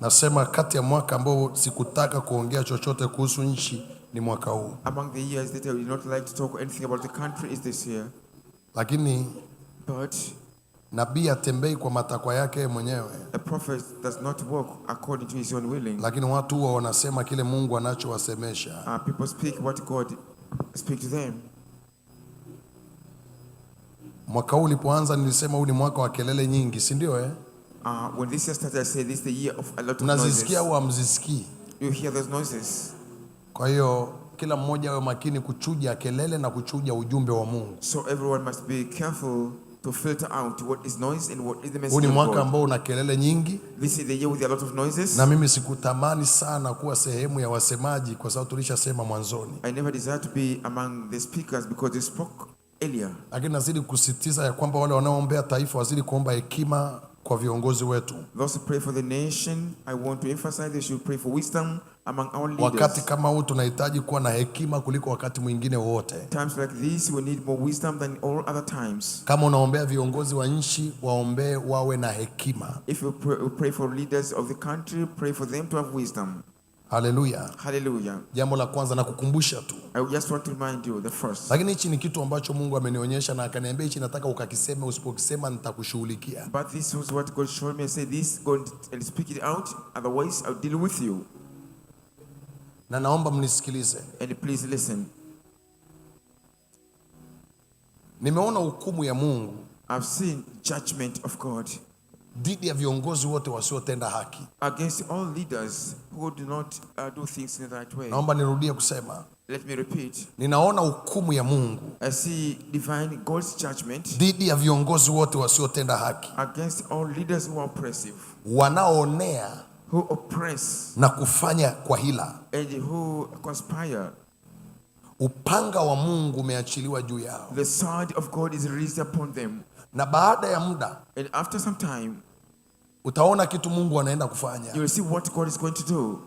Nasema kati ya mwaka ambao sikutaka kuongea chochote kuhusu nchi ni mwaka huu. Among the years that I would not like to talk anything about the country is this year. Lakini But nabii atembei kwa matakwa yake mwenyewe. a prophet does not walk according to his own willing. Lakini watu huwa wanasema kile Mungu anachowasemesha. People speak what God speaks to them. Mwaka huu ulipoanza nilisema huu ni mwaka wa kelele nyingi, si ndio When this year started, I said this is the year of a lot of Mnazisikia noises. au hamzisikii? You hear those noises. Kwa hiyo kila mmoja awe makini kuchuja kelele na kuchuja ujumbe wa Mungu. So everyone must be careful to filter out what is noise and what is the Huu message ni of mwaka God. ambao una kelele nyingi. This is the year with a lot of noises. Na mimi sikutamani sana kuwa sehemu ya wasemaji kwa sababu tulishasema mwanzoni. I never desired to be among the speakers because they spoke earlier. Lakini nazidi kusisitiza ya kwamba wale wanaoombea taifa wazidi kuomba hekima kwa viongozi wetu. Those who pray for the nation, I want to emphasize they should pray for wisdom among our leaders. Wakati kama huu tunahitaji kuwa na hekima kuliko wakati mwingine wote. Times like this, we need more wisdom than all other times. Kama unaombea viongozi wa nchi, waombee wawe na hekima. If you pray for leaders of the country, pray for them to have wisdom. Haleluya. Hallelujah. Jambo la kwanza na kukumbusha tu. I just want to remind you the first. Lakini hichi ni kitu ambacho Mungu amenionyesha na akaniambia hichi nataka ukakiseme, usipokisema nitakushughulikia. But this was what God showed me. I said this, go and speak it out, otherwise I'll deal with you. Na naomba mnisikilize. And please listen. Nimeona hukumu ya Mungu. I've seen judgment of God Dhidi ya viongozi wote wasiotenda haki. against all leaders who do not do things in the right way. Naomba nirudie kusema. Let me repeat. Ninaona hukumu ya Mungu. I see divine God's judgment Dhidi ya viongozi wote wasiotenda haki. against all leaders who are oppressive, Wanaoonea who oppress na kufanya kwa hila. and who conspire. Upanga wa Mungu umeachiliwa juu yao. The sword of God is released upon them. Na baada ya muda And after some time, utaona kitu Mungu anaenda you kufanya. will see what God is going to do.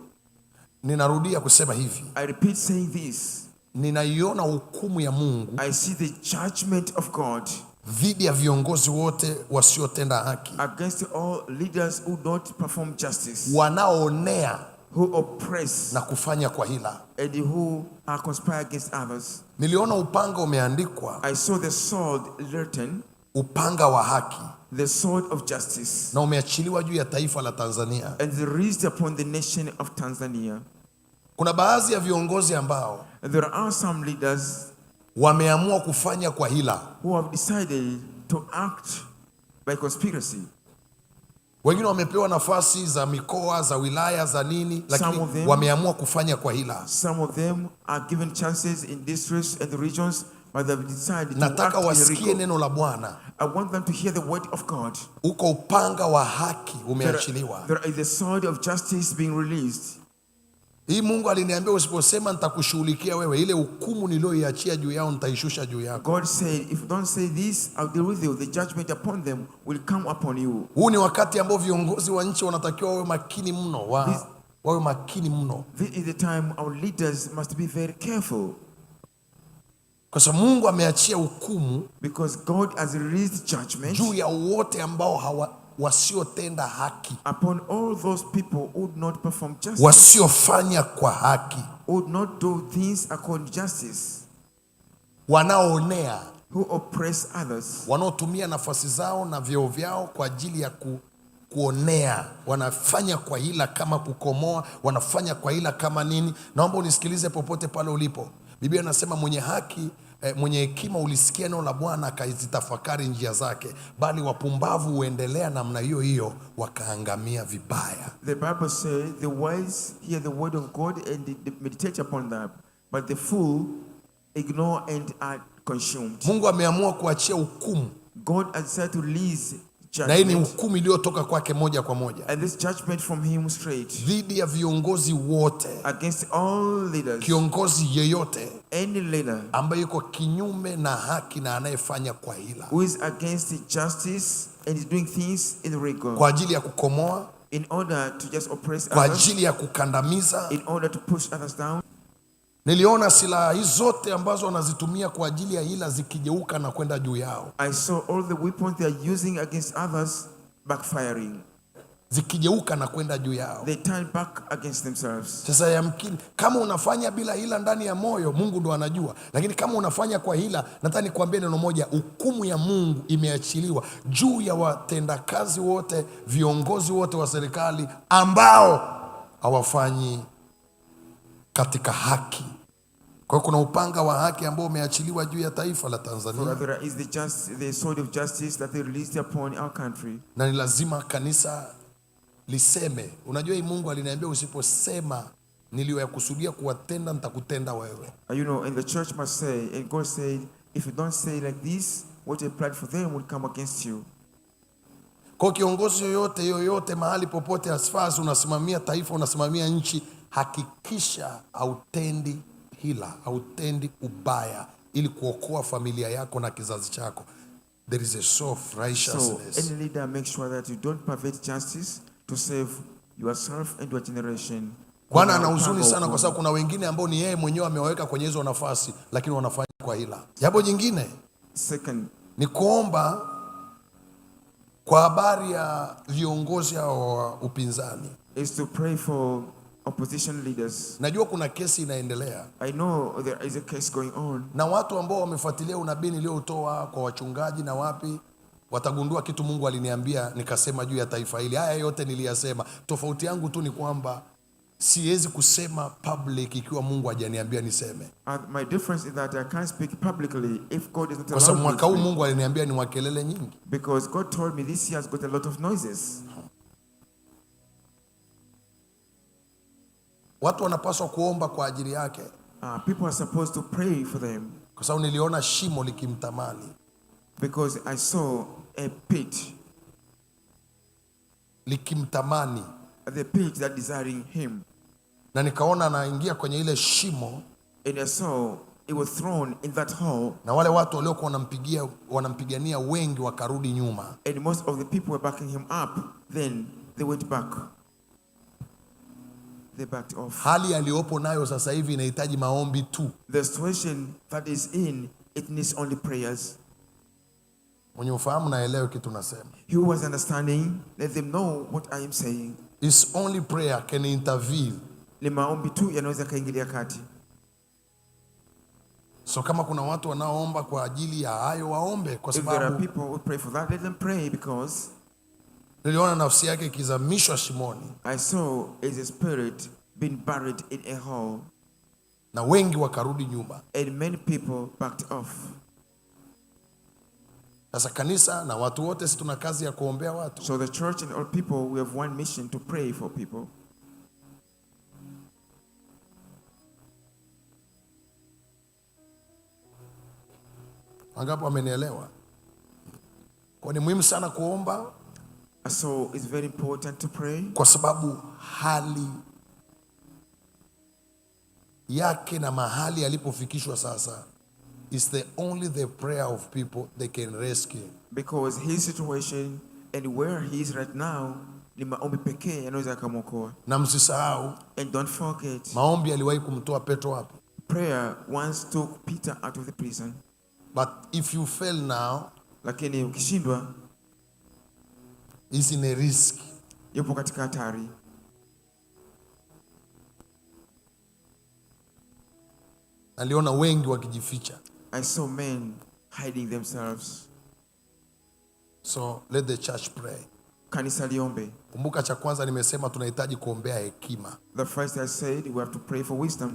Ninarudia kusema hivi. I repeat saying this. Ninaiona hukumu ya Mungu I see the judgment of God dhidi ya viongozi wote wasiotenda haki. against all leaders who don't perform justice, Wanaoonea who oppress na kufanya kwa hila. and who conspire against others. Niliona upanga umeandikwa, I saw the sword written, upanga wa haki, the sword of justice, na umeachiliwa juu ya taifa la Tanzania. and released upon the nation of Tanzania. Kuna baadhi ya viongozi ambao There are some leaders wameamua kufanya kwa hila. who have decided to act by conspiracy. Wengine wamepewa nafasi za mikoa, za wilaya, za nini, lakini Some of them- wameamua kufanya kwa hila. Some of them are given chances in districts and the regions, but they've decided to act Nataka wasikie illegal. neno la Bwana. I want them to hear the word of God. Uko upanga wa haki umeachiliwa. There is the sword of justice being released. Hii Mungu aliniambia usiposema nitakushughulikia wewe, ile hukumu niliyoiachia juu yao nitaishusha juu yako. God said, if you don't say this, I'll deal with you. The judgment upon them will come upon you. Huu ni wakati ambao viongozi wa nchi wanatakiwa wawe makini mno, wawe makini mno. This is the time our leaders must be very careful. Kwa sababu Mungu ameachia hukumu Because God has released judgment juu ya wote ambao wasiotenda haki, upon all those people who would not perform justice, wasiofanya kwa haki, who would not do things according to justice, wanaoonea, who oppress others, wanaotumia nafasi zao na vyeo vyao kwa ajili ya kuonea, wanafanya kwa hila kama kukomoa, wanafanya kwa hila kama nini. Naomba unisikilize popote pale ulipo. Biblia inasema mwenye haki mwenye hekima ulisikia neno la Bwana akazitafakari njia zake, bali wapumbavu huendelea namna hiyo hiyo wakaangamia vibaya. The Bible says the wise hear the word of God and they meditate upon that, but the fool ignore and are consumed. Mungu ameamua kuachia hukumu, God has decided to release na hii ni judgment, hukumu iliyotoka kwake moja kwa moja, and this judgment from him straight dhidi ya viongozi wote, against all leaders, kiongozi yeyote any leader ambaye yuko kinyume na haki na anayefanya kwa hila, who is against justice and is doing things illegal kwa ajili ya kukomoa, in order to just oppress kwa others, ajili ya kukandamiza. in order to push others down. Niliona silaha hizo zote ambazo wanazitumia kwa ajili ya hila zikigeuka na kwenda juu yao. I saw all the weapons they are using against others backfiring. zikigeuka na kwenda juu yao. they turn back against themselves. Sasa yamkini kama unafanya bila hila ndani ya moyo, Mungu ndo anajua, lakini kama unafanya kwa hila, nataka nikwambie neno moja, hukumu ya Mungu imeachiliwa juu ya watendakazi wote, viongozi wote wa serikali ambao hawafanyi katika haki. Kwa hiyo kuna upanga wa haki ambao umeachiliwa juu ya taifa la For Tanzania, there is the sword of justice that they released upon our country. na ni lazima kanisa liseme. Unajua hii Mungu aliniambia usiposema niliyoyakusudia kuwatenda nitakutenda wewe. You know, and the church must say, and God said, if you don't say like this, what you planned for them will come against you. Kwa kiongozi yoyote mahali popote, as far as unasimamia taifa, unasimamia nchi, hakikisha hautendi hila, hautendi ubaya ili kuokoa familia yako na kizazi chako. There is a soft So righteousness. any leader, make sure that you don't pervert justice to save yourself and your generation. Bwana ana huzuni sana kwa sababu kuna wengine ambao ni yeye mwenyewe amewaweka kwenye hizo nafasi, lakini wanafanya kwa hila. Jambo jingine Second, ni kuomba kwa habari ya viongozi hao wa upinzani. is to pray for opposition leaders. Najua kuna kesi inaendelea I know there is a case going on, na watu ambao wamefuatilia unabii niliotoa kwa wachungaji na wapi, watagundua kitu Mungu aliniambia nikasema juu ya taifa hili. Haya yote niliyasema, tofauti yangu tu ni kwamba siwezi kusema public ikiwa Mungu hajaniambia niseme, my difference is that I can't speak publicly if God is not kwa sababu allowed me mwaka to huu speak. Mungu aliniambia ni wakelele nyingi. Because God told me this year has got a lot of noises. Watu wanapaswa kuomba kwa ajili yake, People are supposed to pray for them, kwa sababu niliona shimo likimtamani, because I saw a pit, likimtamani, the pit that desiring him, na nikaona anaingia kwenye ile shimo, and I saw he was thrown in that hole, na wale watu waliokuwa wanampigania wengi wakarudi nyuma. and most of the people were backing him up. Then they went back. They backed off. Hali aliyopo nayo sasa hivi inahitaji maombi tu. The situation that is in, it needs only prayers. Mwenye ufahamu na elewe kitu nasema. He was understanding, let them know what I am saying. It's only prayer can intervene. Ni maombi tu yanaweza kaingilia kati. So kama kuna watu wanaoomba kwa ajili ya hayo, waombe, kwa If there are sababu people who pray for that, let them pray, because niliona nafsi yake ikizamishwa shimoni I saw as a spirit being buried in a hole, na wengi wakarudi nyuma. and many people backed off. Sasa kanisa na watu wote, si tuna kazi ya kuombea watu. So the church and all people, we have one mission, to pray for people. Wangapi wamenielewa? Kwa ni muhimu sana kuomba, So it's very important to pray, kwa sababu hali yake na mahali alipofikishwa sasa is the prayer of people they can rescue. because his situation and where he is right now, ni maombi pekee yanaweza kumwokoa. Na msisahau And don't forget, maombi aliwahi kumtoa Petro wapi? prayer once took Peter out of the prison. But if you fail now, Lakini ukishindwa, is in a risk. yupo katika hatari. Aliona wengi wakijificha. I saw men hiding themselves. So let the church pray. Kanisa liombe. Kumbuka cha kwanza nimesema tunahitaji kuombea hekima. The first I said, we have to pray for wisdom.